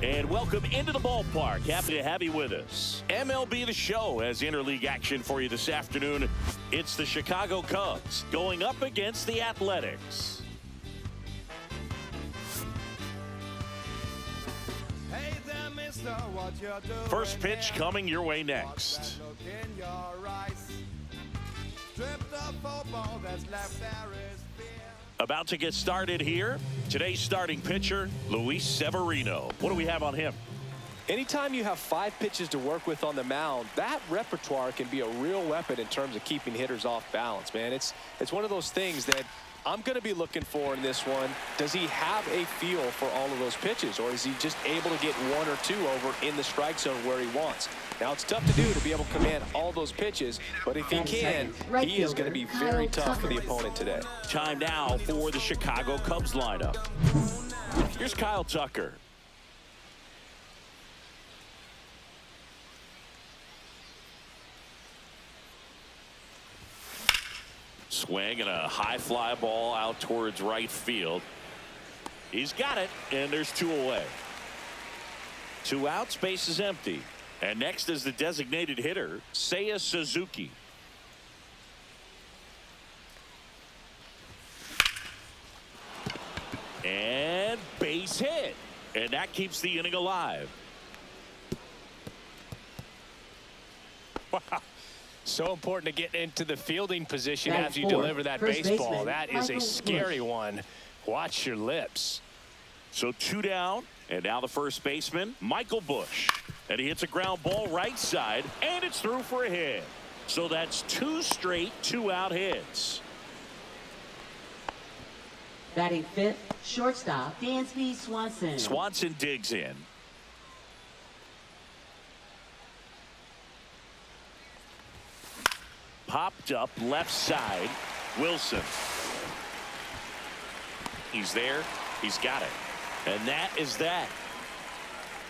And welcome into the ballpark. Happy to have you with us. MLB The Show has interleague action for you this afternoon. It's the Chicago Cubs going up against the Athletics. Hey there, mister, what you doing? First pitch coming your way next. About to get started here. Today's starting pitcher, Luis Severino. What do we have on him? Anytime you have 5 pitches to work with on the mound, that repertoire can be a real weapon in terms of keeping hitters off balance, man. It's one of those things that I'm going to be looking for in this one. Does he have a feel for all of those pitches, or is he just able to get 1 or 2 over in the strike zone where he wants? Now, it's tough to do to be able to command all those pitches, but if he can, he is going to be very tough for the opponent today. Time now for the Chicago Cubs lineup. Here's Kyle Tucker. Swing and a high fly ball out towards right field. He's got it, and there's 2 away. 2 outs, base is empty. And next is the designated hitter, Seiya Suzuki. And base hit. And that keeps the inning alive. Wow. So important to get into the fielding position That's as you 4. deliver that First baseball. baseman, That is a Michael scary Busch. one. Watch your lips. So 2 down, and now the first baseman, Michael Busch. And he hits a ground ball right side, and it's through for a hit. So that's 2 straight 2-out hits. Batting 5th, shortstop, Dansby Swanson. Swanson digs in. Popped up left side, Wilson. He's there, he's got it. And that is that.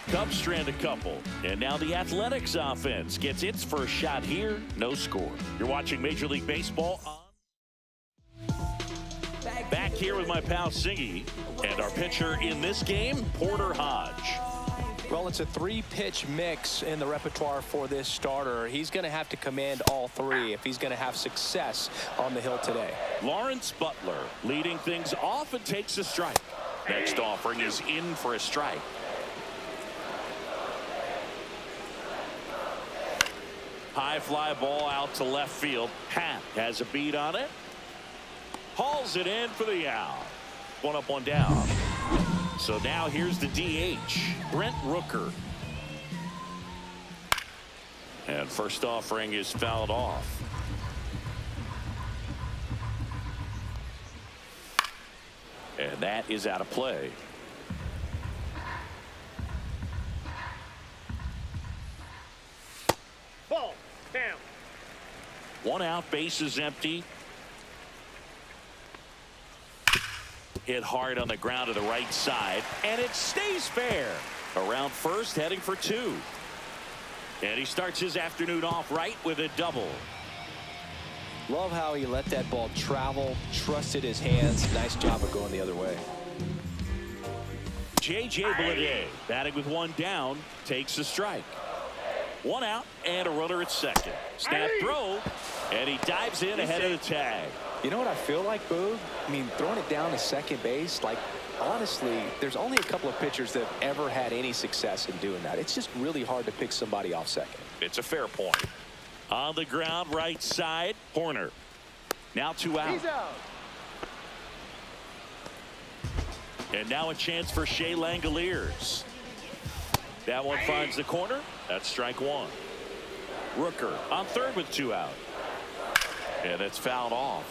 Cubs strand a couple, and now the Athletics offense gets its first shot here. No score. You're watching Major League Baseball on. Back here with my pal Siggy, and our pitcher in this game, Porter Hodge. Well, it's a 3-pitch mix in the repertoire for this starter. He's going to have to command all 3 if he's going to have success on the hill today. Lawrence Butler leading things off and takes a strike. Next offering is in for a strike. High fly ball out to left field. Happ has a beat on it. Hauls it in for the out. 1 up, 1 down. So now here's the DH, Brent Rooker. And first offering is fouled off. And that is out of play. Ball, down. 1 out, base is empty. Hit hard on the ground to the right side, and it stays fair. Around first, heading for 2. And he starts his afternoon off right with a double. Love how he let that ball travel, trusted his hands. Nice job of going the other way. J.J. Bleday, batting with 1 down, takes a strike. 1 out and a runner at second. Snap throw, and he dives in ahead of the tag. You know what I feel like, Boog? I mean, throwing it down to second base, like, honestly, there's only a couple of pitchers that have ever had any success in doing that. It's just really hard to pick somebody off second. It's a fair point. On the ground, right side, Horner. Now 2 out. He's out. And now a chance for Shea Langoliers. That one finds the corner. That's strike 1. Rooker on third with 2 out. And it's fouled off.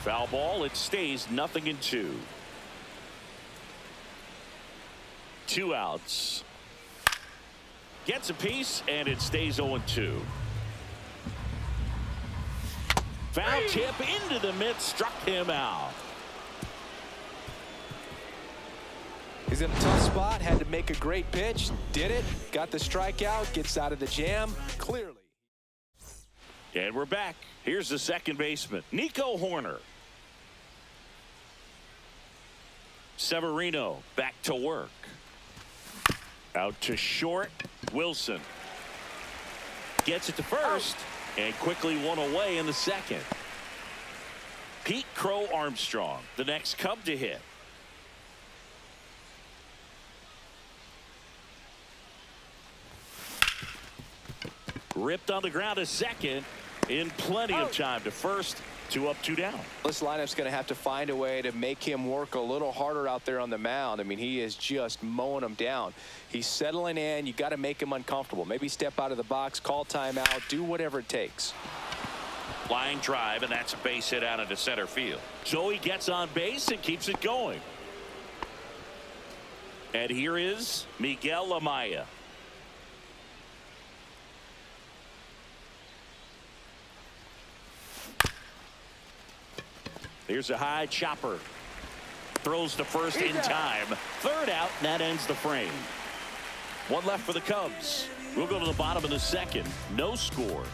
Foul ball. It stays 0-2. 2 outs. Gets a piece, and it stays 0-2. Foul tip into the mid, struck him out. He's in a tough spot, had to make a great pitch, did it, got the strikeout, gets out of the jam, clearly. And we're back. Here's the second baseman, Nico Horner. Severino back to work. Out to short. Wilson gets it to first and quickly one away in the second. Pete Crow Armstrong, the next Cub to hit. Ripped on the ground to second in plenty of time to first. 2 up, 2 down. This lineup's going to have to find a way to make him work a little harder out there on the mound. I mean, he is just mowing them down. He's settling in. You got to make him uncomfortable. Maybe step out of the box, call timeout, do whatever it takes. Line drive, and that's a base hit out into center field. So he gets on base and keeps it going. And here is Miguel Amaya. Here's a high chopper. Throws to first in time. Third out, and that ends the frame. One left for the Cubs. We'll go to the bottom of the second. No score.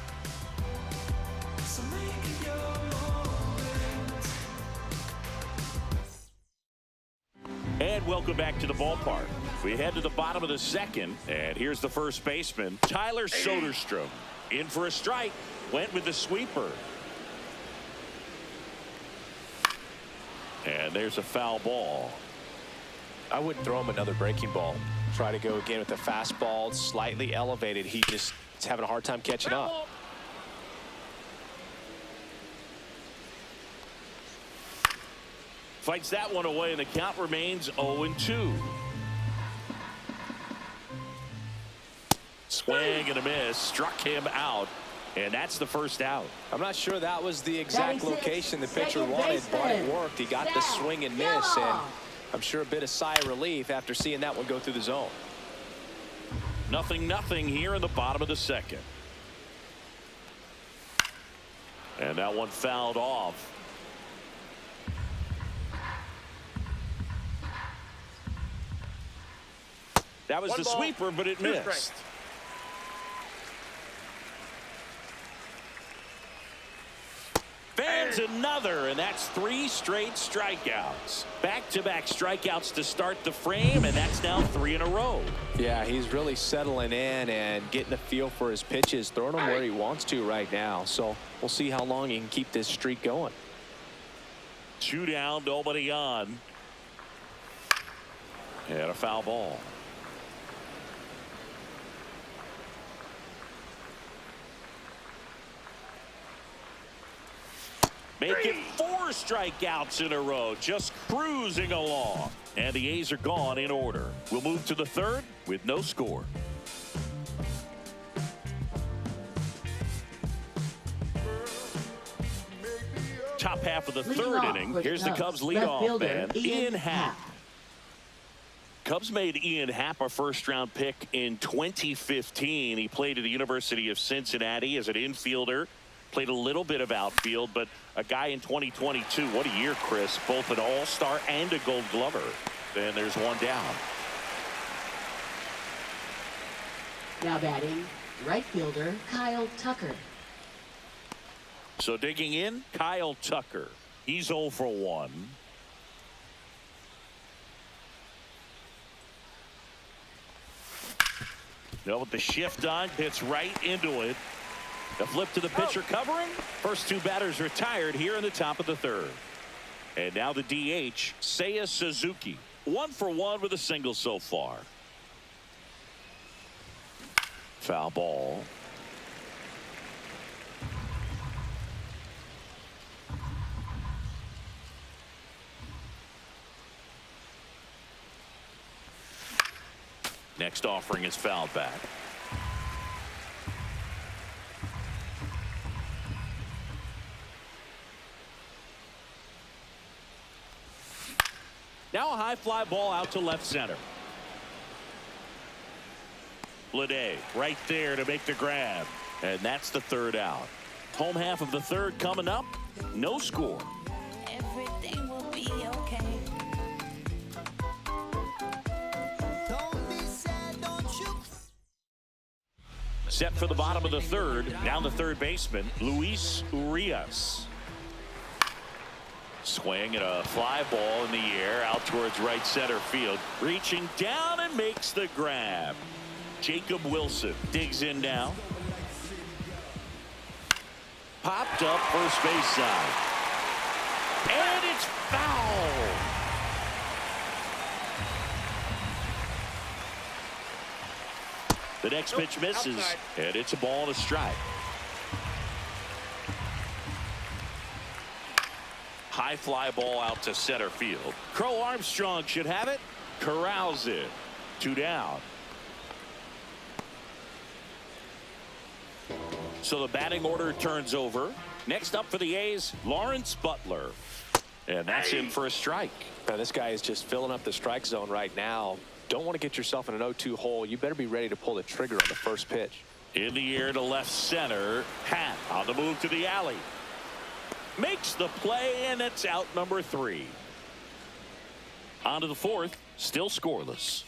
And welcome back to the ballpark. We head to the bottom of the second, and here's the first baseman, Tyler Soderstrom. In for a strike. Went with the sweeper. And there's a foul ball. I wouldn't throw him another breaking ball. Try to go again with the fastball, slightly elevated. He just is having a hard time catching up. Fights that one away, and the count remains 0-2. Swing and a miss. Struck him out. And that's the first out. I'm not sure that was the exact location the pitcher wanted, but it worked. He got the swing and miss, and I'm sure a bit of sigh of relief after seeing that one go through the zone. 0-0 here in the bottom of the second. And that one fouled off. That was the sweeper, but it missed. Fans another, and that's 3 straight strikeouts. Back-to-back strikeouts to start the frame, and that's now 3 in a row. Yeah, he's really settling in and getting a feel for his pitches, throwing them where he wants to right now. So we'll see how long he can keep this streak going. 2 down, nobody on. And a foul ball. Make it 4 strikeouts in a row, just cruising along. And the A's are gone in order. We'll move to the third with no score. Top half of the third inning. Here's the Cubs leadoff man, Ian Happ. Cubs made Ian Happ a first-round pick in 2015. He played at the University of Cincinnati as an infielder. Played a little bit of outfield, but a guy in 2022. What a year, Chris. Both an all-star and a gold glover. And there's one down. Now batting, right fielder Kyle Tucker. So digging in, Kyle Tucker. He's 0 for 1. Now with the shift on, hits right into it. The flip to the pitcher covering. First 2 batters retired here in the top of the third. And now the DH, Seiya Suzuki. 1 for 1 with a single so far. Foul ball. Next offering is fouled back. Now a high fly ball out to left center. Bleday right there to make the grab. And that's the third out. Home half of the third coming up. No score. Everything will be okay. Set for the bottom of the third. Now the third baseman, Luis Urias. Swing and a fly ball in the air out towards right center field. Reaching down and makes the grab. Jacob Wilson digs in now. Popped up first base side. And it's foul. The next pitch misses, and it's a ball and a strike. High fly ball out to center field. Crow Armstrong should have it. Corrals it. 2 down. So the batting order turns over. Next up for the A's, Lawrence Butler. And that's in for a strike. Now, this guy is just filling up the strike zone right now. Don't want to get yourself in an 0-2 hole. You better be ready to pull the trigger on the first pitch. In the air to left center. Happ on the move to the alley. Makes the play, and it's out number 3. On to the 4th, still scoreless.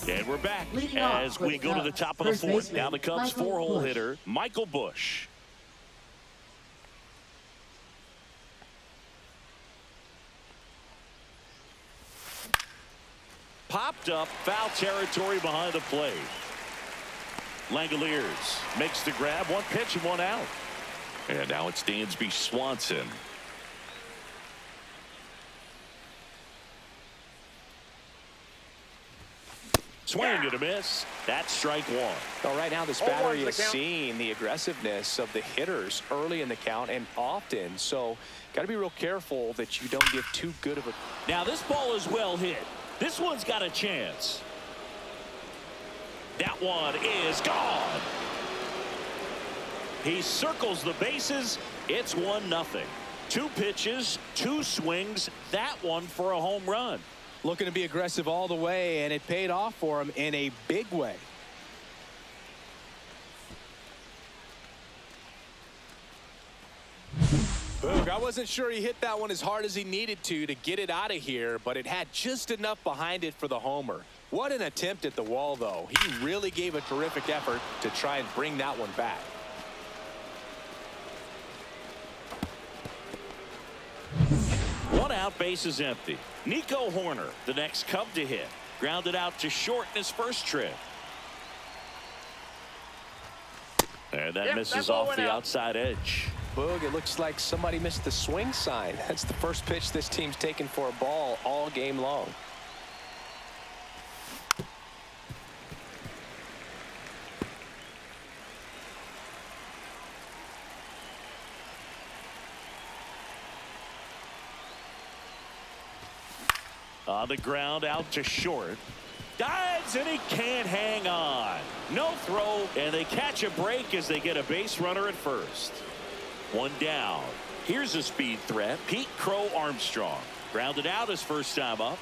And we're back as we go to the top of the 4th. Now the Cubs 4-hole hitter, Michael Busch. Popped up, foul territory behind the plate. Langoliers makes the grab, 1 pitch and 1 out. And now it's Dansby Swanson. Swing and a miss. That's strike 1. Well, right now this battery is seeing the aggressiveness of the hitters early in the count and often. So got to be real careful that you don't give too good of a. Now this ball is well hit. This one's got a chance. That one is gone. He circles the bases. It's 1-0. 2 pitches, 2 swings. That one for a home run. Looking to be aggressive all the way, and it paid off for him in a big way. Boog, I wasn't sure he hit that one as hard as he needed to get it out of here, but it had just enough behind it for the homer. What an attempt at the wall, though. He really gave a terrific effort to try and bring that one back. One out, base is empty. Nico Horner, the next Cub to hit. Grounded out to short in his first trip. And that misses off the outside edge. Boog, it looks like somebody missed the swing sign. That's the first pitch this team's taken for a ball all game long. On the ground out to short. Dives and he can't hang on. No throw, and they catch a break as they get a base runner at first. 1 down. Here's a speed threat. Pete Crow Armstrong. Grounded out his first time up.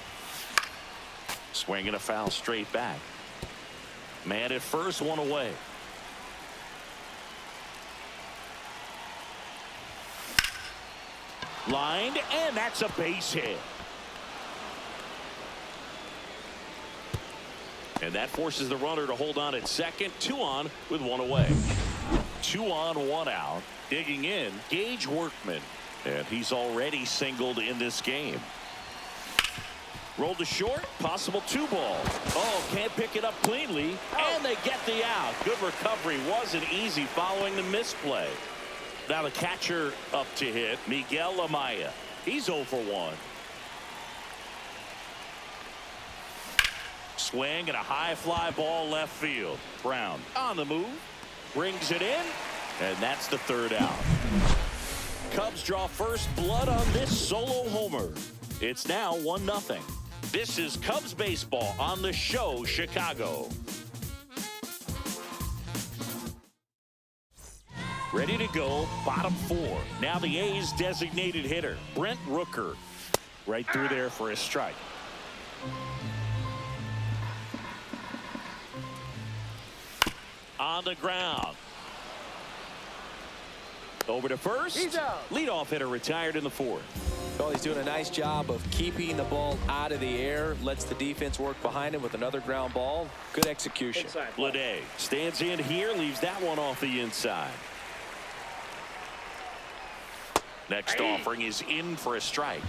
Swinging a foul straight back. Man at first, 1 away. Lined, and that's a base hit. And that forces the runner to hold on at second. 2 on with 1 away. 2 on, 1 out. Digging in, Gage Workman. And he's already singled in this game. Rolled to short, possible 2 ball. Oh, can't pick it up cleanly. And they get the out. Good recovery. Wasn't easy following the misplay. Now the catcher up to hit, Miguel Amaya. He's 0 for 1. Swing and a high fly ball left field. Brown on the move. Brings it in. And that's the 3rd out. Cubs draw first blood on this solo homer. It's now 1-0. This is Cubs baseball on the show, Chicago. Ready to go, bottom 4. Now the A's designated hitter, Brent Rooker. Right through there for a strike. On the ground. Over to first. Leadoff hitter retired in the 4th. Well, he's doing a nice job of keeping the ball out of the air, lets the defense work behind him with another ground ball. Good execution. Bleday stands in here, leaves that one off the inside. Next offering is in for a strike.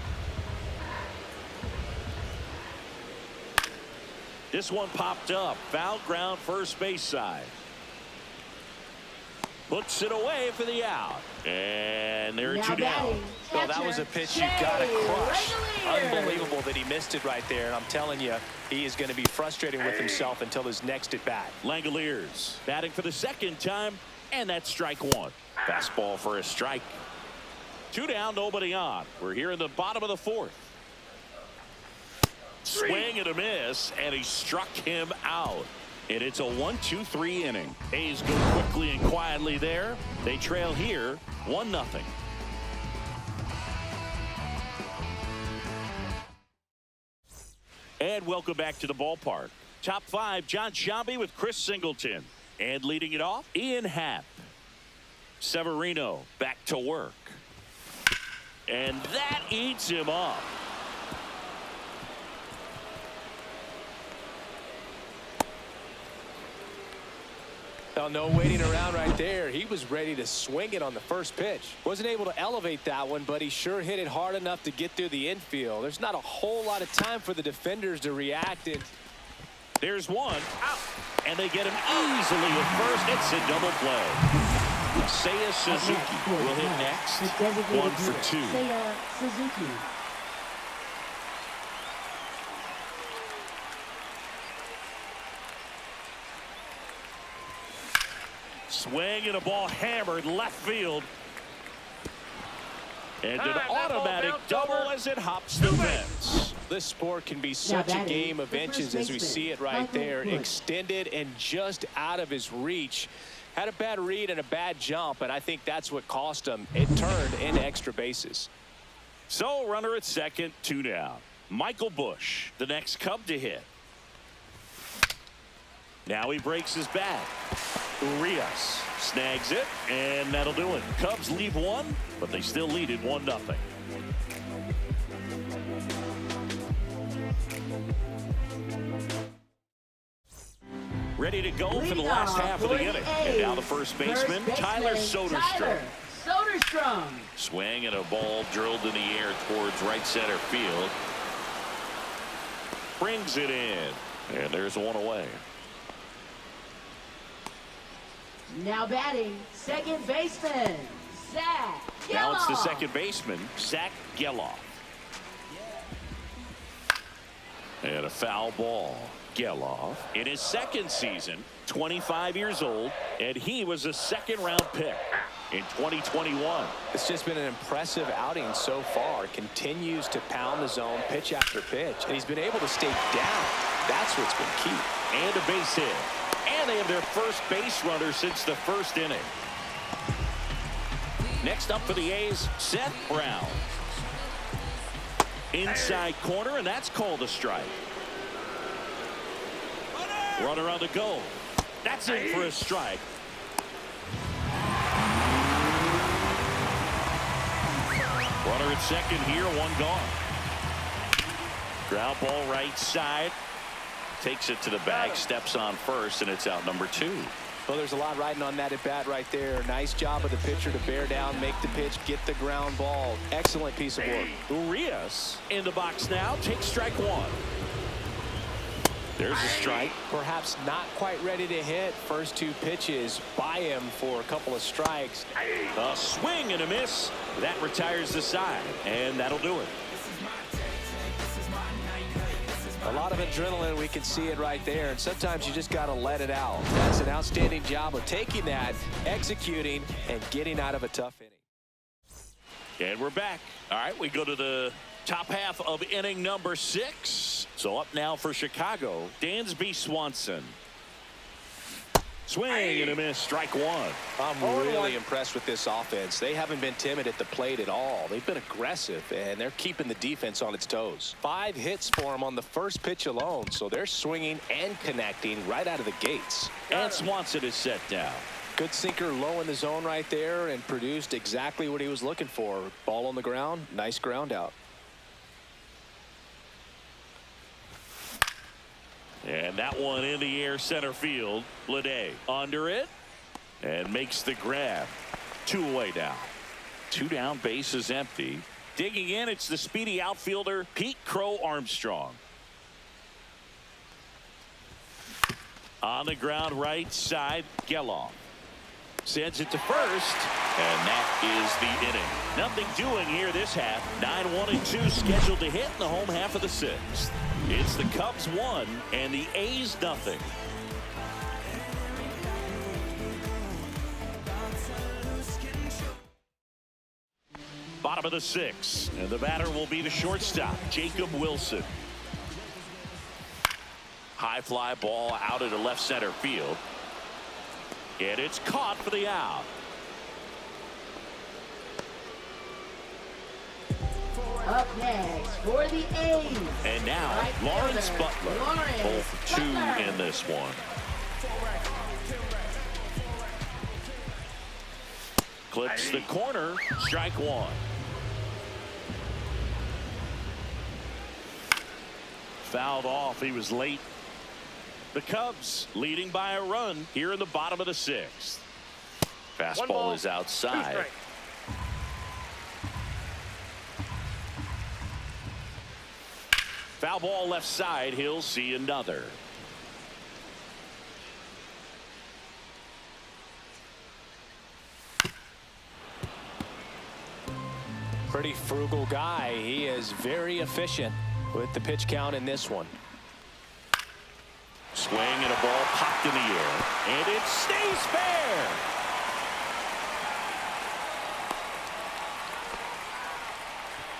This one popped up. Foul ground, first base side. Puts it away for the out. And there are two down. Well, that was a pitch you got to crush. Unbelievable that he missed it right there. And I'm telling you, he is going to be frustrating with himself until his next at bat. Langoliers batting for the second time, and that's strike one. Fastball for a strike. Two down, nobody on. We're here in the bottom of the fourth. Swing and a miss, and he struck him out. And it's a 1-2-3 inning. A's go quickly and quietly there. They trail here 1-0. And welcome back to the ballpark. Top five, Jon Sciambi with Chris Singleton. And leading it off, Ian Happ. Severino back to work. And that eats him up. Well, no waiting around right there. He was ready to swing it on the first pitch. Wasn't able to elevate that one, but he sure hit it hard enough to get through the infield. There's not a whole lot of time for the defenders to react. And there's one out, and they get him easily at first. It's a double play. Seiya Suzuki will hit next. 1 for 2. Seiya Suzuki. Swing and a ball hammered left field. And an automatic double as it hops the fence. This sport can be such a game of inches as we see it right there. Extended and just out of his reach. Had a bad read and a bad jump, and I think that's what cost him. It turned into extra bases. So runner at second, 2 down. Michael Busch, the next Cub to hit. Now he breaks his bat. Urias snags it, and that'll do it. Cubs leave one, but they still lead it 1-0. Ready to go for the last half of the inning. And now the first baseman, Tyler Soderstrom. Swing and a ball drilled in the air towards right center field. Brings it in, and there's one away. Now batting, second baseman, Zach Geloff. Now it's the second baseman, Zach Geloff. And a foul ball. Geloff in his second season, 25 years old, and he was a second-round pick in 2021. It's just been an impressive outing so far. Continues to pound the zone pitch after pitch, and he's been able to stay down. That's what's been key. And a base hit. And they have their first base runner since the first inning. Next up for the A's, Seth Brown. Inside corner, and that's called a strike. Runner on the go. That's in for a strike. Runner at second here, one gone. Ground ball right side. Takes it to the bag, steps on first, and it's out number 2. Well, there's a lot riding on that at bat right there. Nice job of the pitcher to bear down, make the pitch, get the ground ball. Excellent piece of work. Urias in the box now, takes strike 1. There's a strike. Perhaps not quite ready to hit. First 2 pitches by him for a couple of strikes. A swing and a miss. That retires the side, and that'll do it. A lot of adrenaline, we can see it right there, and sometimes you just got to let it out. That's an outstanding job of taking that, executing, and getting out of a tough inning. And we're back. All right, we go to the top half of inning number 6. So up now for Chicago, Dansby Swanson. Swing and a miss, strike 1. I'm really impressed with this offense. They haven't been timid at the plate at all. They've been aggressive, and they're keeping the defense on its toes. 5 hits for them on the first pitch alone, so they're swinging and connecting right out of the gates. And Swanson is set down. Good sinker low in the zone right there and produced exactly what he was looking for. Ball on the ground, nice ground out. And that one in the air center field. Bleday under it and makes the grab. 2 away now. 2 down, base is empty. Digging in, it's the speedy outfielder Pete Crow Armstrong. On the ground right side, Geloff sends it to first, and that is the inning. Nothing doing here this half. 9-1-2 scheduled to hit in the home half of the 6th. It's the Cubs 1 and the A's nothing. Bottom of the 6th, and the batter will be the shortstop, Jacob Wilson. High fly ball out into left center field. And it's caught for the out. Up next for the A's. And now Right Lawrence fielder, Butler. Lawrence Both 2 Butler. in this one. Clips the corner. Strike 1. Fouled off. He was late. The Cubs leading by a run here in the bottom of the 6th. Fastball is outside. Foul ball left side. He'll see another. Pretty frugal guy. He is very efficient with the pitch count in this one. Swing and a ball popped in the air, and it stays fair.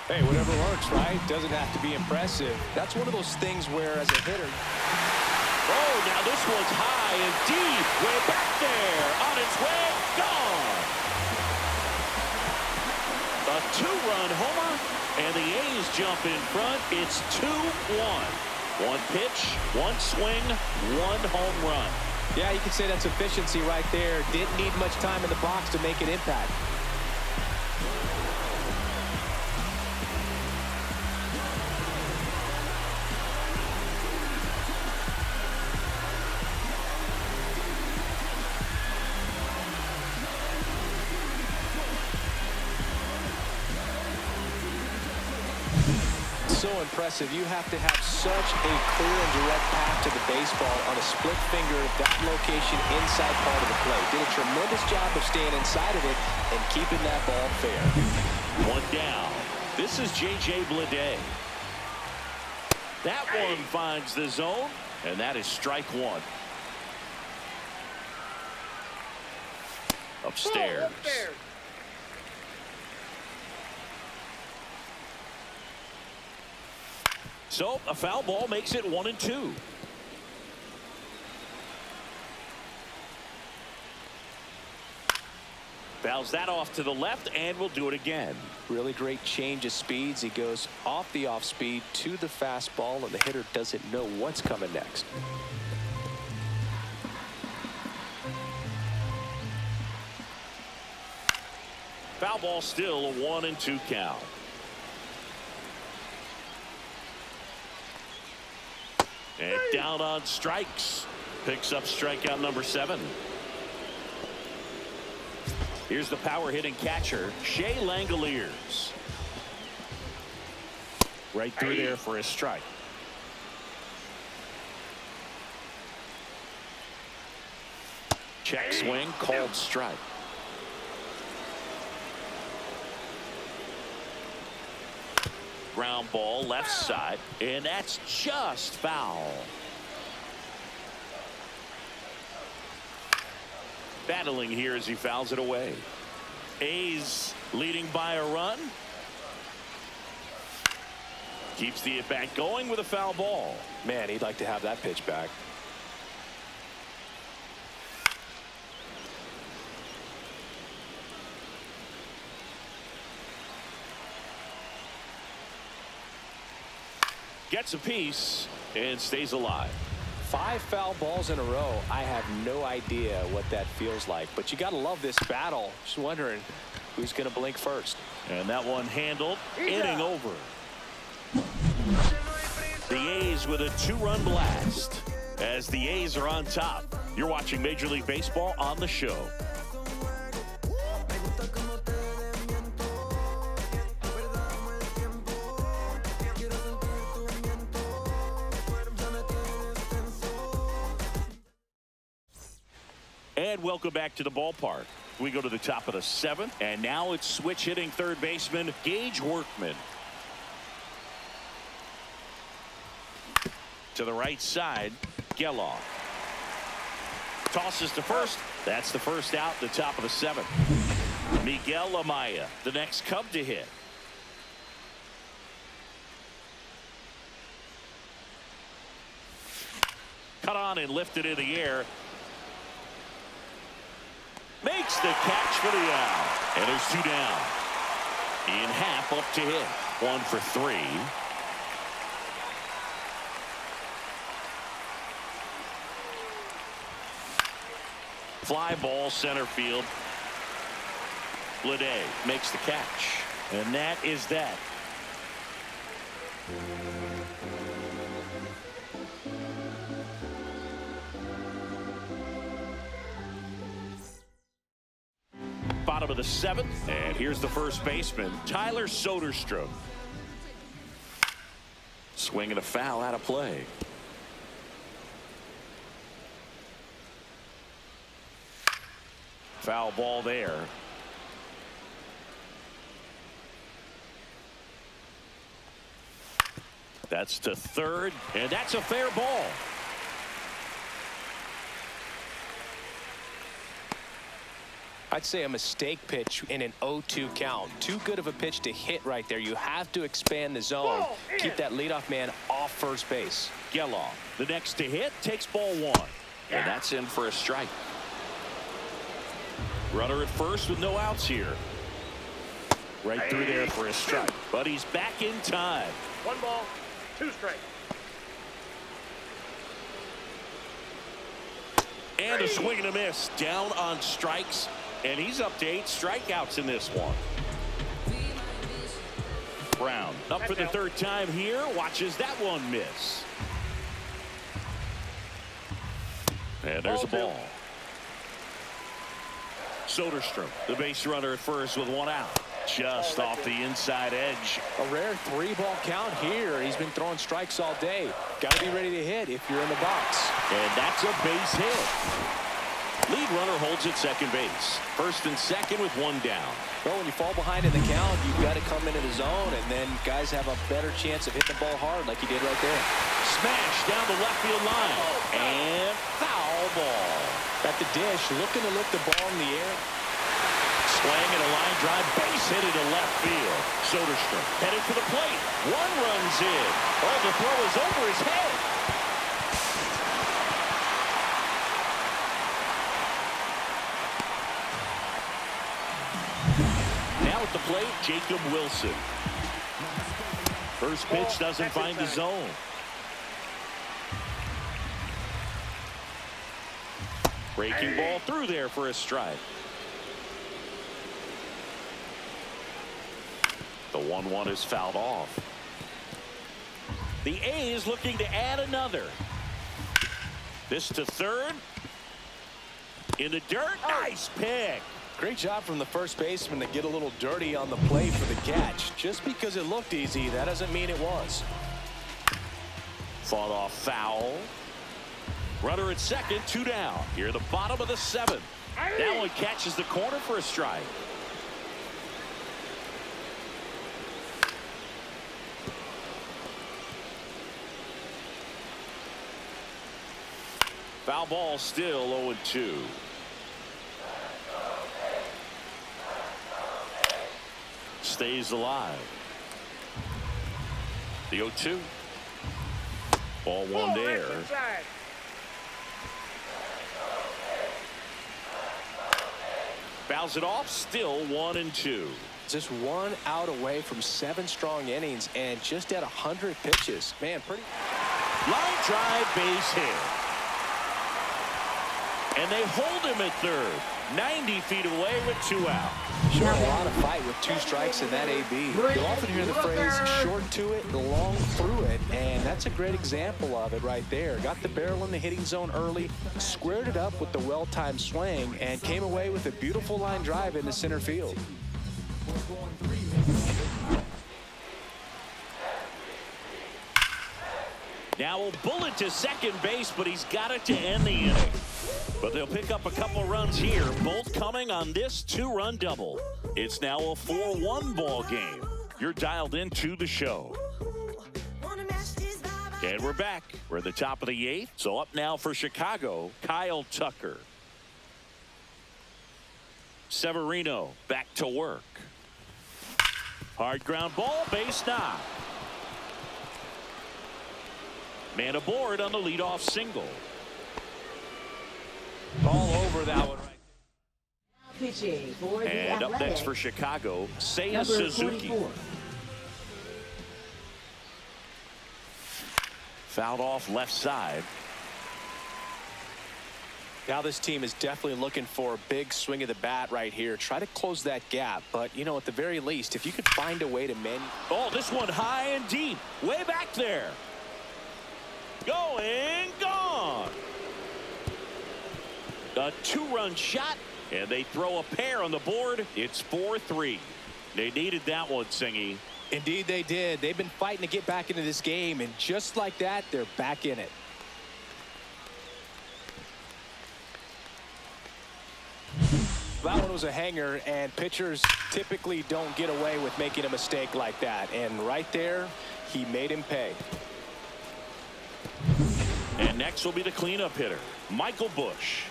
Hey, whatever works, right? Doesn't have to be impressive. That's one of those things where, as a hitter. Oh, now this one's high and deep. Way back there. On its way. Gone. A 2-run homer, and the A's jump in front. It's 2-1. 1 pitch, 1 swing, 1 home run. Yeah, you can say that's efficiency right there. Didn't need much time in the box to make an impact. So impressive. You have to have such a clear and direct path to the baseball on a split finger at that location inside part of the plate. Did a tremendous job of staying inside of it and keeping that ball fair. 1 down. This is J.J. Bleday. That one finds the zone, and that is strike 1. Upstairs. So a foul ball makes it 1-2. Fouls that off to the left, and we'll do it again. Really great change of speeds. He goes off the off speed to the fastball, and the hitter doesn't know what's coming next. Foul ball still a 1-2 count. And down on strikes. Picks up strikeout number 7. Here's the power hitting catcher, Shea Langoliers. Right through there for a strike. Check swing, called strike. Ground ball left side, and that's just foul. Battling here as he fouls it away. A's leading by a run. Keeps the at bat going with a foul ball. Man, he'd like to have that pitch back. Gets a piece and stays alive. 5 foul balls in a row. I have no idea what that feels like, but you got to love this battle. Just wondering who's going to blink first. And that one handled. Inning over. The A's with a 2-run blast. as the A's are on top. You're watching Major League Baseball on the show. And welcome back to the ballpark. We go to the top of the 7th, and now it's switch hitting third baseman Gage Workman. To the right side, Geloff. Tosses to first. That's the first out, the top of the 7th. Miguel Amaya, the next Cub to hit. Cut on and lifted in the air. Makes the catch for the out. And there's 2 down. Ian Happ up to hit. 1 for 3. Fly ball center field. Bleday makes the catch. And that is that. Bottom of the 7th, and here's the first baseman, Tyler Soderstrom. Swinging a foul out of play. Foul ball there. That's to third, and that's a fair ball. I'd say a mistake pitch in an 0-2 count. Too good of a pitch to hit right there. You have to expand the zone. Keep that leadoff man off first base. Geloff, the next to hit, takes ball 1. And that's in for a strike. Runner at first with no outs here. Right through there for a strike. But he's back in time. 1 ball, 2 strikes. And a swing and a miss. Down on strikes. And he's up to 8 strikeouts in this one. Brown up for the 3rd time here. Watches that one miss. And there's a ball. Soderstrom, the base runner at first with 1 out. Just off the inside edge. A rare 3-ball count here. He's been throwing strikes all day. Got to be ready to hit if you're in the box. And that's a base hit. Lead runner holds at second base. First and second with 1 down. Well, when you fall behind in the count, you've got to come into the zone, and then guys have a better chance of hitting the ball hard like he did right there. Smash down the left field line. And foul ball. At the dish, looking to lift the ball in the air. Swing and a line drive, base hit into left field. Soderstrom headed for the plate. 1 runs in. Oh, the throw is over his head. Now at the plate, Jacob Wilson. First pitch doesn't find the zone. Breaking ball through there for a strike. The 1-1 is fouled off. The A's looking to add another. This to third. In the dirt. Nice pick. Great job from the first baseman to get a little dirty on the play for the catch. Just because it looked easy, that doesn't mean it was. Fought off foul. Runner at second, 2 down. Here at the bottom of the 7th. That one catches the corner for a strike. Foul ball still 0-2. Stays alive. The 0-2. Ball 1 there. Fouls it off. Still 1-2. Just 1 out away from 7 strong innings and just at 100 pitches. Man, pretty. Line drive, base hit. And they hold him at third. 90 feet away with 2 out. Showing a lot of fight with 2 strikes in that AB. You'll often hear the phrase short to it, long through it, and that's a great example of it right there. Got the barrel in the hitting zone early, squared it up with the well-timed swing, and came away with a beautiful line drive into center field. Now a bullet to second base, but he's got it to end the inning. But they'll pick up a couple runs here, both coming on this 2-run double. It's now a 4-1 ball game. You're dialed into the show. And we're back. We're at the top of the 8th. So up now for Chicago, Kyle Tucker. Severino back to work. Hard ground ball, base knock. Man aboard on the leadoff single. All over that one right Now pitching for the And up next for Athletics, Chicago, Seiya number Suzuki. 24. Fouled off left side. Now this team is definitely looking for a big swing of the bat right here. Try to close that gap, but, you know, at the very least, if you could find a way to Oh, this one high and deep. Way back there. Going, gone. A 2-run shot, and they throw a pair on the board. It's 4-3. They needed that one, Singy. Indeed they did. They've been fighting to get back into this game, and just like that, they're back in it. That one was a hanger, and pitchers typically don't get away with making a mistake like that. And right there, he made him pay. And next will be the cleanup hitter, Michael Busch.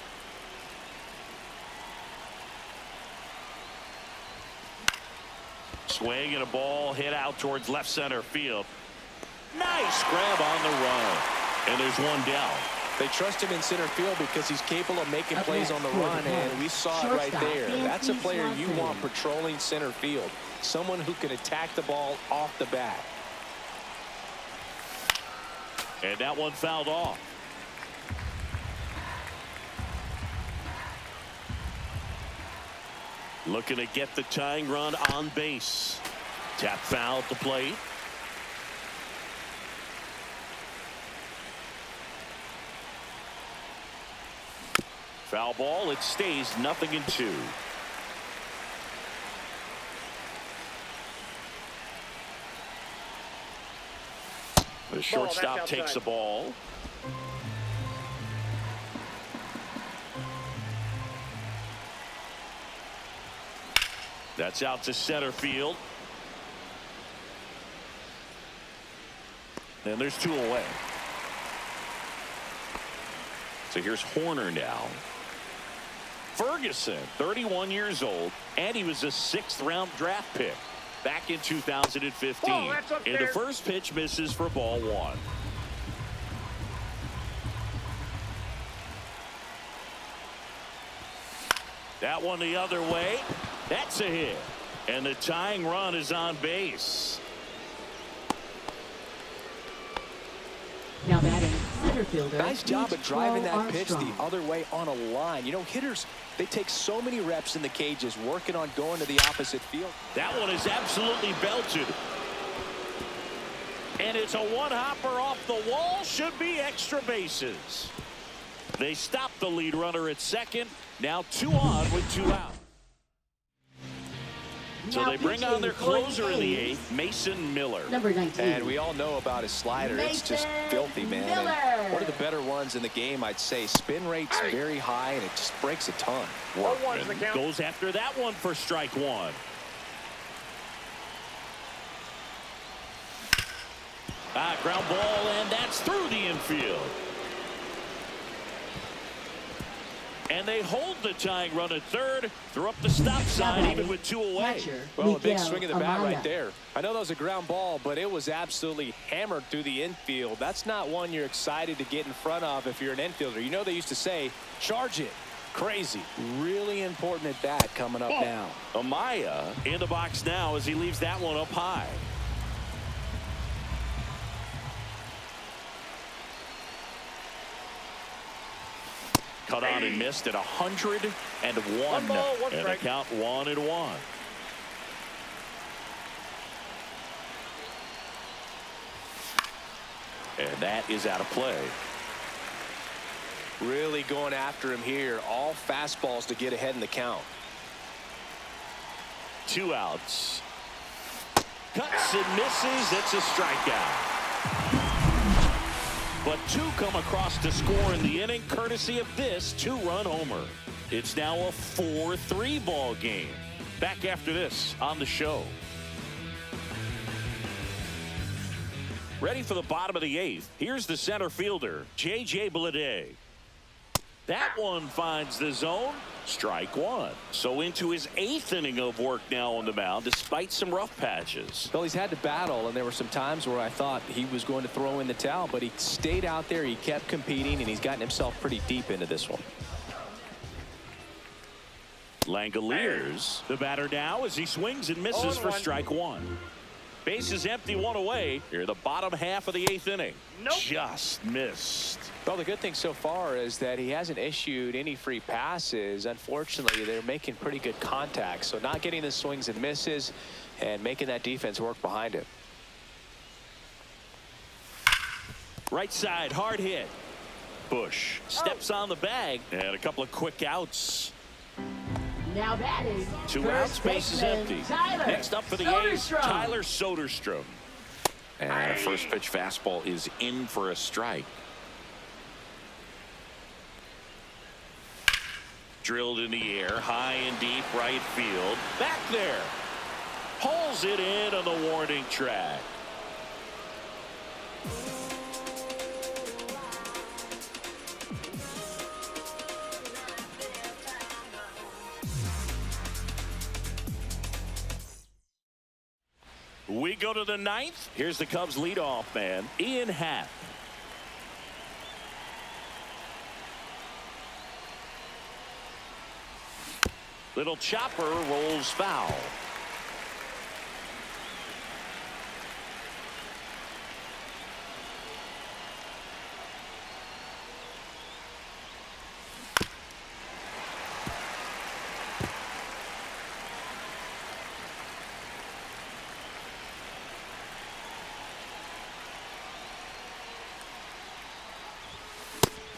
Swing and a ball hit out towards left center field. Nice grab on the run. And there's one down. They trust him in center field because he's capable of making plays on the run, and we saw it right there. That's a player you want patrolling center field. Someone who can attack the ball off the bat. And that one fouled off. Looking to get the tying run on base. Tap foul at the plate. Foul ball. It stays 0-2. The shortstop takes the ball. That's out to center field. And there's 2 away. So here's Horner now. Ferguson, 31 years old, and he was a 6th-round draft pick back in 2015. And the first pitch misses for ball 1. That one the other way. That's a hit. And the tying run is on base. Now batting center fielder. Nice job of driving that pitch the Armstrong. other way on a line. You know, hitters, they take so many reps in the cages working on going to the opposite field. That one is absolutely belted. And it's a one-hopper off the wall. Should be extra bases. They stop the lead runner at second. Now 2 on with 2 out. So they bring on their closer in the 8th, Mason Miller. Number 19. And we all know about his slider. It's just filthy, man. And Miller. one of the better ones in the game, I'd say. Spin rate's very high, and it just breaks a ton. And goes after that one for strike 1. Ground ball, and that's through the infield. And they hold the tying run at third. They're up the stop sign even with 2 away. Catcher, Well, a big Miguel swing of the bat Amaya. right there. I know that was a ground ball, but it was absolutely hammered through the infield. That's not one you're excited to get in front of if you're an infielder. You know they used to say, charge it. Crazy. Really important at bat coming up now. Amaya in the box now as he leaves that one up high. cut on and missed at 101. 1 ball, 1 and strike. a count 1-1. And that is out of play. Really going after him here. All fastballs to get ahead in the count. 2 outs. Cuts and misses. It's a strikeout. But 2 come across to score in the inning, courtesy of this 2-run homer. It's now a 4-3 ball game. Back after this on the show. Ready for the bottom of the 8th. Here's the center fielder, J.J. Bleday. That one finds the zone. Strike 1. So into his 8th inning of work now on the mound, despite some rough patches. Well, he's had to battle, and there were some times where I thought he was going to throw in the towel, but he stayed out there, he kept competing, and he's gotten himself pretty deep into this one. Langoliers, the batter now as he swings and misses for 0-1. strike 1. Base is empty, 1 away. Here the bottom half of the 8th inning. Nope. Just missed. Well, the good thing so far is that he hasn't issued any free passes. Unfortunately, they're making pretty good contact, so not getting the swings and misses and making that defense work behind him. Right side, hard hit. Bush steps on the bag, and a couple of quick outs. Now batting. 2 first outs, base is baseman, empty. Tyler Next up for the A's, Soderstrom. Tyler Soderstrom. And a first pitch fastball is in for a strike. Drilled in the air, high and deep right field. Back there. Pulls it in on the warning track. We go to the 9th. Here's the Cubs leadoff man, Ian Happ. Little chopper rolls foul.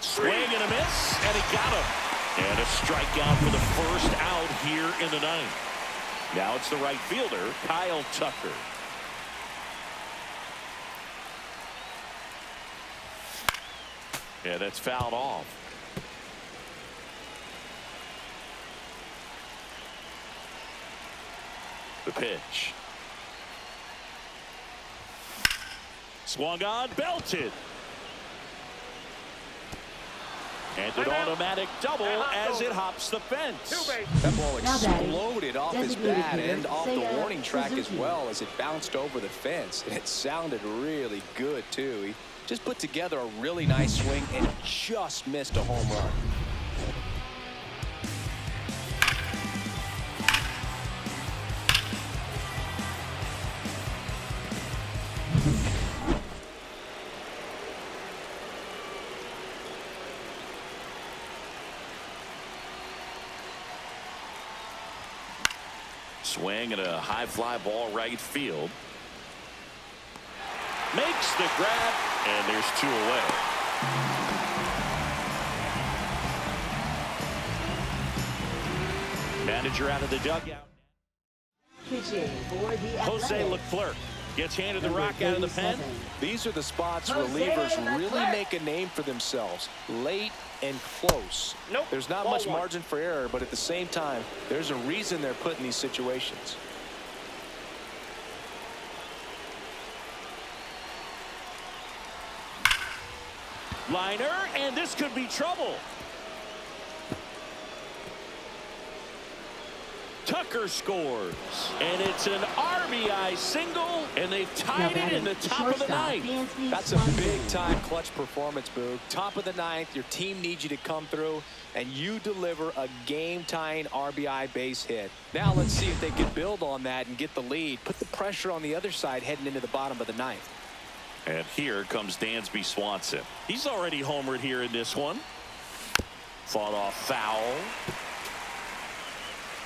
Swing and a miss, and he got him. And a strikeout for the first out here in the 9th. Now it's the right fielder, Kyle Tucker. Yeah, that's fouled off. The pitch. Swung on, belted. And an automatic double as it hops the fence. 2 base. That ball Now batting. exploded off his Designated bat hitter, and off the Seiya warning track as Suzuki. well as it bounced over the fence. And it sounded really good, too. He just put together a really nice swing and just missed a home run. Swing and a high fly ball right field. Makes the grab, and there's 2 away. Manager out of the dugout. Pitching for the Jose Athletics. Leclerc gets handed the Number rock out of the pen. 37. These are the spots Jose relievers really Leclerc. make a name for themselves. Late and close. Nope. There's not Ball much 1. margin for error, but at the same time, there's a reason they're put in these situations. Liner, and this could be trouble. Tucker scores, and it's an RBI single, and they've Now tied it in the batting, top of the shortstop, 9th. Dansby That's a Swanson. big-time clutch performance, Boog. Top of the 9th, your team needs you to come through, and you deliver a game-tying RBI base hit. Now let's see if they can build on that and get the lead. Put the pressure on the other side heading into the bottom of the 9th. And here comes Dansby Swanson. He's already homered here in this one. Fought off foul.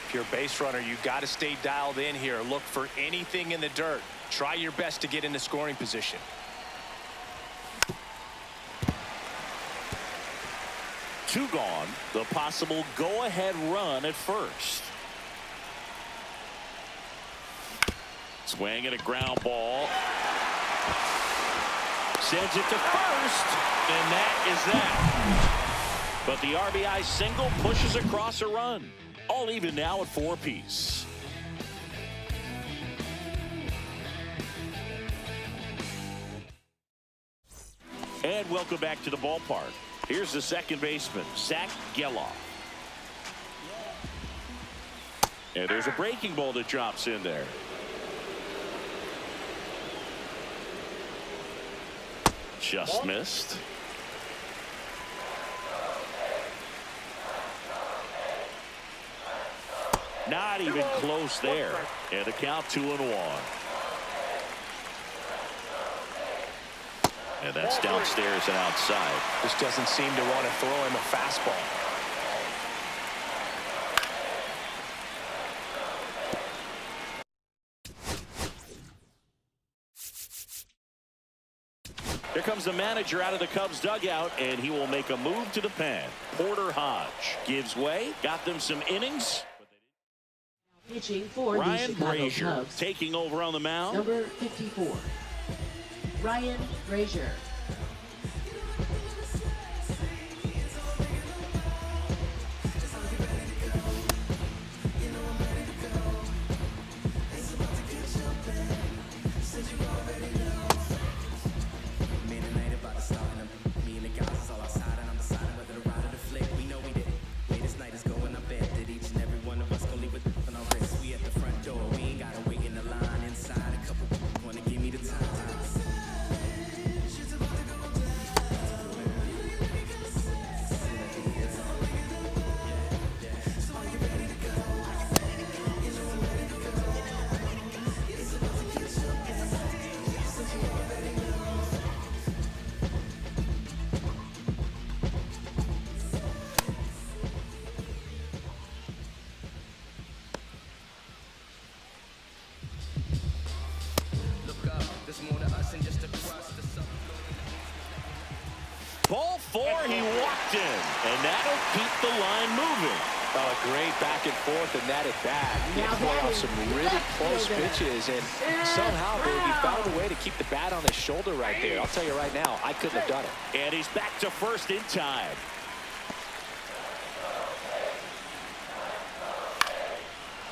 If you're a base runner, you got to stay dialed in here. Look for anything in the dirt. Try your best to get into scoring position. Two gone. The possible go-ahead run at first. Swing at a ground ball. Sends it to first, and that is that. But the RBI single pushes across a run. All even now at 4 apiece. And welcome back to the ballpark. Here's the second baseman, Zach Geloff. And there's a breaking ball that drops in there. Just missed. Not even close there. And the count 2-1. And that's downstairs and outside. Just doesn't seem to want to throw him a fastball. Here comes the manager out of the Cubs dugout, and he will make a move to the pen. Porter Hodge gives way, got them some innings. Pitching for the Ryan Chicago Brazier Cubs. taking over on the mound. Number 54, Ryan Brazier. Ball 4, he walked in, and that'll keep the line moving. Oh, a great back and forth, and that at bat. He played off some really close pitches, and somehow, baby, found a way to keep the bat on his shoulder right there. I'll tell you right now, I couldn't have done it. And he's back to first in time.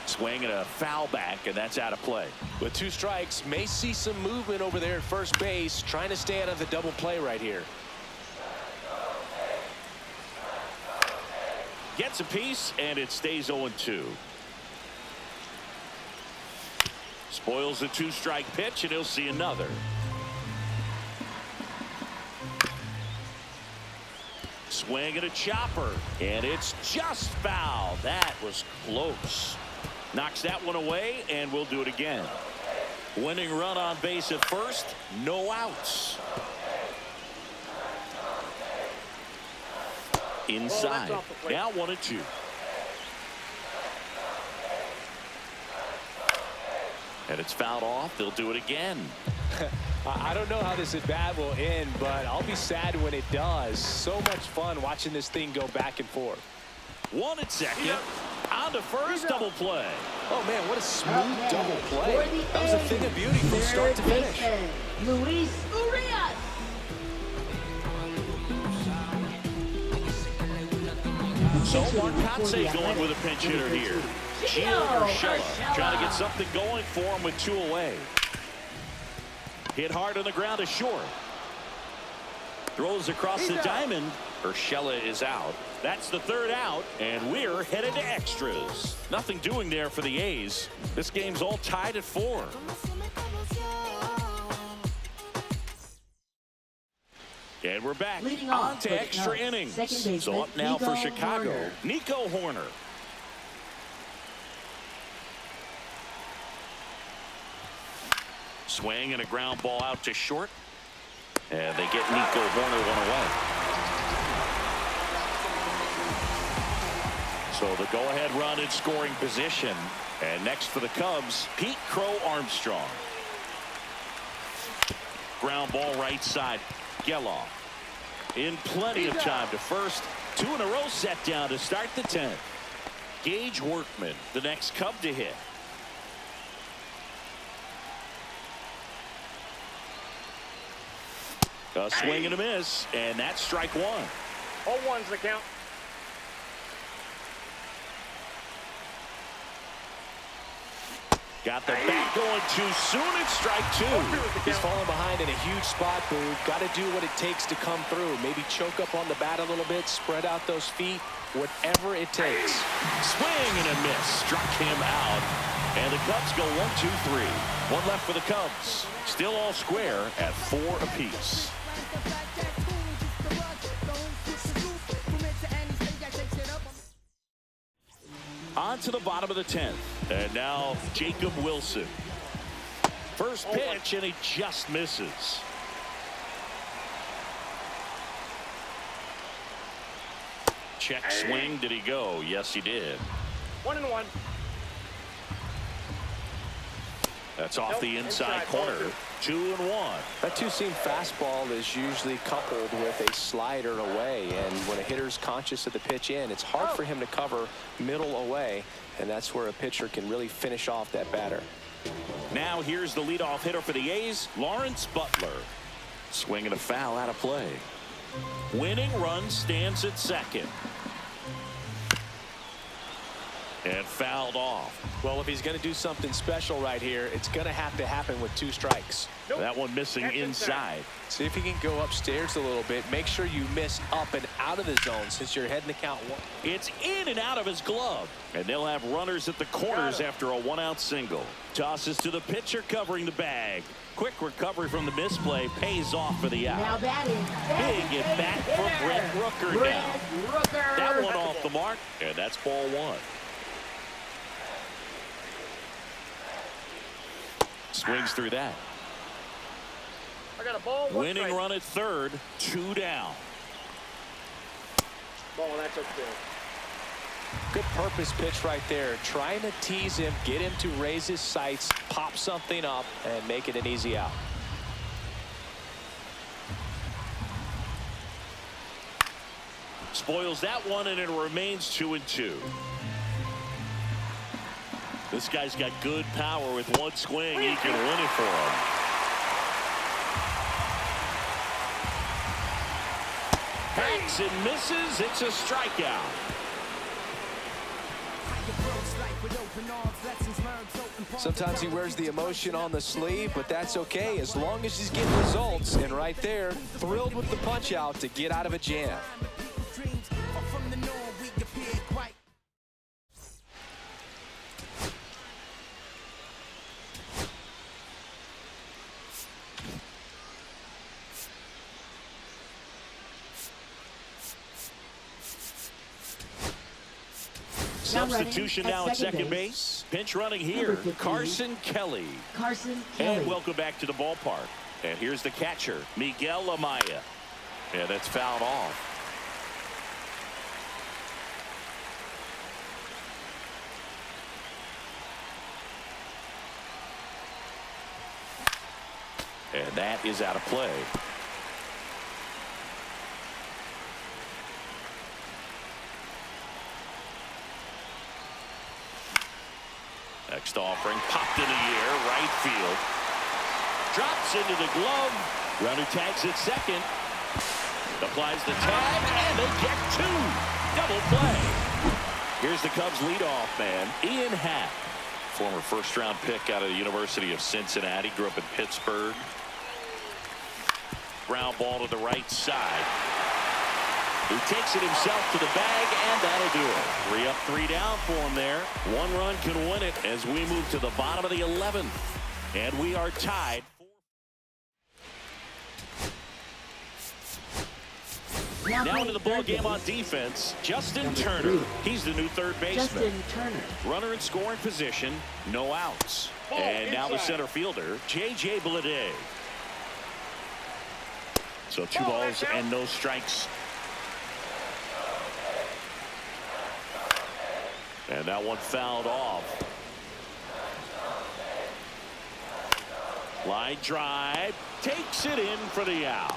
Swing and a foul back, and that's out of play. With 2 strikes, may see some movement over there at first base, trying to stay out of the double play right here. Gets a piece, and it stays 0-2. Spoils the 2-strike pitch, and he'll see another. Swing and a chopper, and it's just foul. That was close. Knocks that one away, and we'll do it again. Winning run on base at first, no outs. Inside. Now 1-2. And it's fouled off. They'll do it again. I don't know how this at bat will end, but I'll be sad when it does. So much fun watching this thing go back and forth. 1 at second. On to first, double play. Oh, man, what a smooth double play. That was a thing of beauty from start to finish. Luis Urias. So Marcotte going with a pinch hitter here. Gio Urshela trying to get something going for him with 2 away. Hit hard on the ground to short. Throws across the diamond. Urshela is out. That's the 3rd out, and we're headed to extras. Nothing doing there for the A's. This game's all tied at 4. And we're back on to extra innings. So up now for Chicago, Nico Hoerner. Swing and a ground ball out to short. And they get Nico Hoerner one away. So the go-ahead run in scoring position. And next for the Cubs, Pete Crow Armstrong. Ground ball right side. Geloff in plenty of time to first. 2 in a row set down to start the 10th. Gage Workman, the next Cub to hit. A swing and a miss, and that's strike 1. 0-1's the count. Got the bat going too soon. It's strike 2. He's falling behind in a huge spot, Boog. Got to do what it takes to come through. Maybe choke up on the bat a little bit, spread out those feet, whatever it takes. Swing and a miss. Struck him out. And the Cubs go 1-2-3. One left for the Cubs. Still all square at 4 apiece. On to the bottom of the 10th. And now Jacob Wilson. First pitch, and he just misses. Check swing. Did he go? Yes, he did. 1-1. That's off the inside corner. 2-1. That two-seam fastball is usually coupled with a slider away, and when a hitter's conscious of the pitch in, it's hard for him to cover middle away, and that's where a pitcher can really finish off that batter. Now here's the leadoff hitter for the A's, Lawrence Butler. Swing and a foul out of play. Winning run stands at second. And fouled off. Well, if he's going to do something special right here, it's going to have to happen with 2 strikes. Nope. That one missing That's inside. See if he can go upstairs a little bit. Make sure you miss up and out of the zone since you're heading to count 1. It's in and out of his glove. And they'll have runners at the corners after a 1-out single. Tosses to the pitcher covering the bag. Quick recovery from the misplay pays off for the out. Now batting. Big at bat for Brent Rooker Brent now. Rooker. That one off the mark, and that's ball 1. Swings through that. I got a ball. 1 Winning strike. run at third. 2 down. Ball, that's okay. Good purpose pitch right there. Trying to tease him, get him to raise his sights, pop something up, and make it an easy out. Spoils that one, and it remains 2-2. This guy's got good power. With one swing, he can win it for him. Hacks and misses. It's a strikeout. Sometimes he wears the emotion on the sleeve, but that's okay as long as he's getting results. And right there, thrilled with the punch out to get out of a jam. Substitution now at second base. Pinch running here, Number 15. Carson Kelly. Carson Kelly. And welcome back to the ballpark. And here's the catcher, Miguel Amaya. And that's fouled off. And that is out of play. Next offering popped in the air, right field. Drops into the glove. Runner tags at second. Applies the tag, and they get 2. Double play. Here's the Cubs leadoff man, Ian Happ. Former first-round pick out of the University of Cincinnati. Grew up in Pittsburgh. Ground ball to the right side. He takes it himself to the bag, and that'll do it. 3 up, 3 down for him there. 1 run can win it as we move to the bottom of the 11th. And we are tied. Now into the ball game on defense, Justin Turner. He's the new third baseman. Justin Turner. Runner in scoring position, no outs. And now the center fielder, J.J. Bleday. So 2 balls and no strikes. And that one fouled off. Line drive. Takes it in for the out.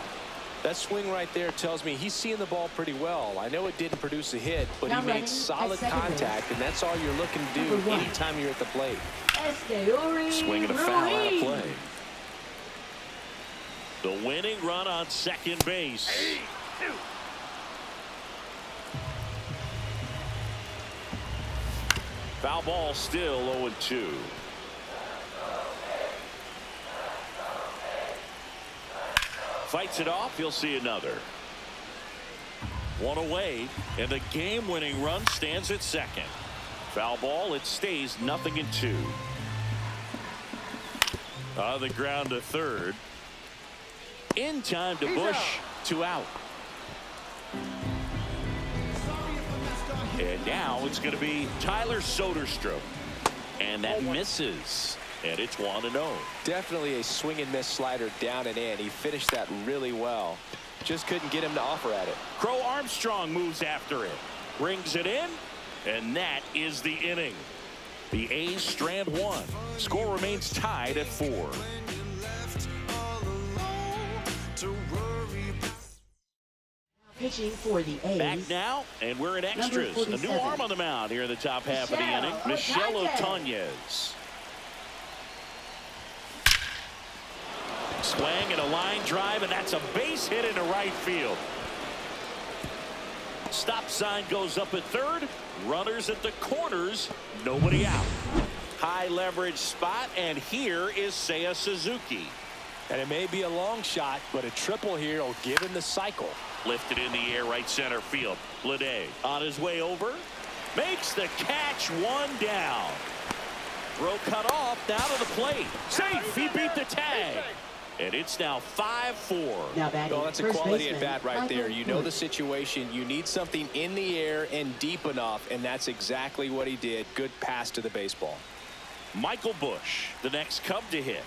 That swing right there tells me he's seeing the ball pretty well. I know it didn't produce a hit, but Now he running made at solid second contact, and that's all you're looking to do Number 1. anytime you're at the plate. Esteury Swing and a foul out of Ruiz. play. The winning run on second base. Foul ball, still 0-2. Fights it off. He'll see another. One away, and the game-winning run stands at second. Foul ball. It stays 0-2. On the ground to third. In time to Bush. 2 out. And now it's going to be Tyler Soderstrom. And that misses. And it's 1-0. Definitely a swing and miss slider down and in. He finished that really well. Just couldn't get him to offer at it. Crow Armstrong moves after it. Brings it in. And that is the inning. The A's strand 1. Score remains tied at 4. Pitching for the A's. Back now, and we're in extras. A new 47. arm on the mound here in the top half of the inning. Michelle Otañez. Swing and a line drive, and that's a base hit into right field. Stop sign goes up at third. Runners at the corners. Nobody out. High leverage spot, and here is Seiya Suzuki. And it may be a long shot, but a triple here will give him the cycle. Lifted in the air, right center field. Bleday on his way over. Makes the catch, 1 down. Throw cut off, down to the plate. Safe, he beat the tag. And it's now 5-4. Now batting Oh, that's a first quality baseman, at bat right there. Michael You know the Bush. situation. You need something in the air and deep enough, and that's exactly what he did. Good pass to the baseball. Michael Bush, the next Cub to hit.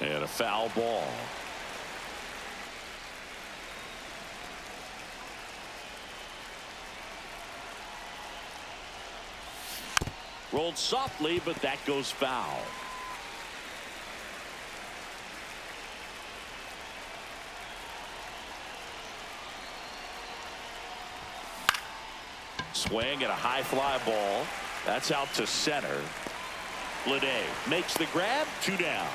And a foul ball. Rolled softly, but that goes foul. Swing and a high fly ball. That's out to center. Bleday makes the grab, 2 down.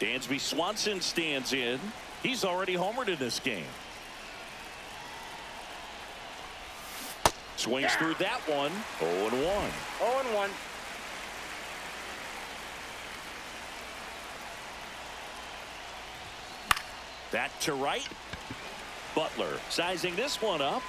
Dansby Swanson stands in. He's already homered in this game. Swings through that one. 0-1. 0-1. That to right. Butler sizing this one up.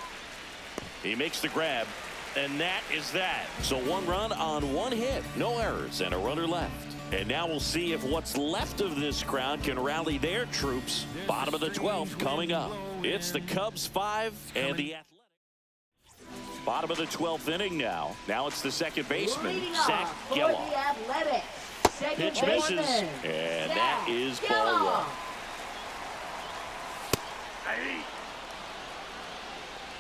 He makes the grab, and that is that. So 1 run on 1 hit, no errors, and a runner left. And now we'll see if what's left of this crowd can rally their troops. Bottom of the 12th coming up. It's the Cubs 5 and the Athletics. Bottom of the 12th inning now. Now it's the second baseman, Leading Zach off for Geloff. the Athletics. Second Pitch misses, baseman, and Zach that is ball Geloff. 1.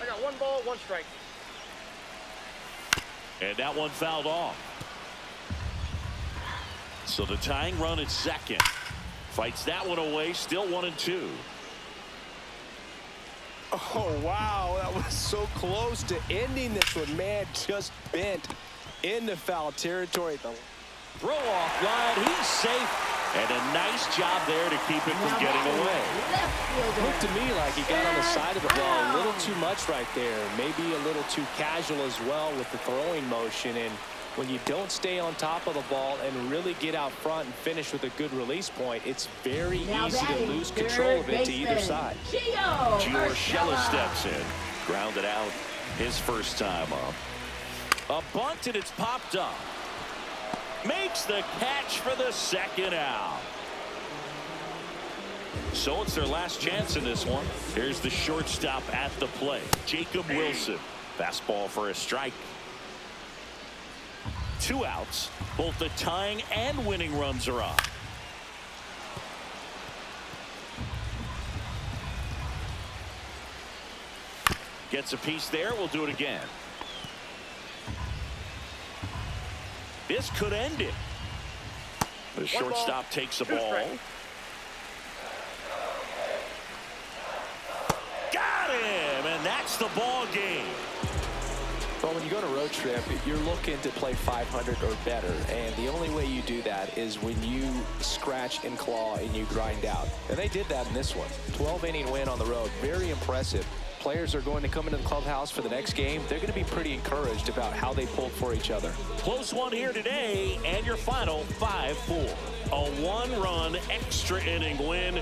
I got 1 ball, 1 strike. And that one fouled off. So the tying run at second. Fights that one away, still 1-2. Oh, wow. That was so close to ending this one. Man, just bent into foul territory. Throw off line, he's safe. And a nice job there to keep it from Now getting batting away. left fielder. Looked to me like he got on the side of the ball a little Out. too much right there. Maybe a little too casual as well with the throwing motion. And when you don't stay on top of the ball and really get out front and finish with a good release point, it's very Now easy to batting lose third control of it to either baseman, side. Gio Urshela Urshela. steps in. Grounded out his first time up. A bunt, and it's popped up. Makes the catch for the second out. So it's their last chance in this one. Here's the shortstop at the plate, Jacob Wilson. Fastball for a strike. 2 outs. Both the tying and winning runs are on. Gets a piece there. We'll do it again. This could end it. The shortstop takes the ball. Got him, and that's the ball game. Well, when you go on a road trip, you're looking to play 500 or better, and the only way you do that is when you scratch and claw and you grind out. And they did that in this one. 12-inning win on the road. Very impressive. Players are going to come into the clubhouse for the next game. They're going to be pretty encouraged about how they pulled for each other. Close one here today, and your final 5-4. A one-run extra inning win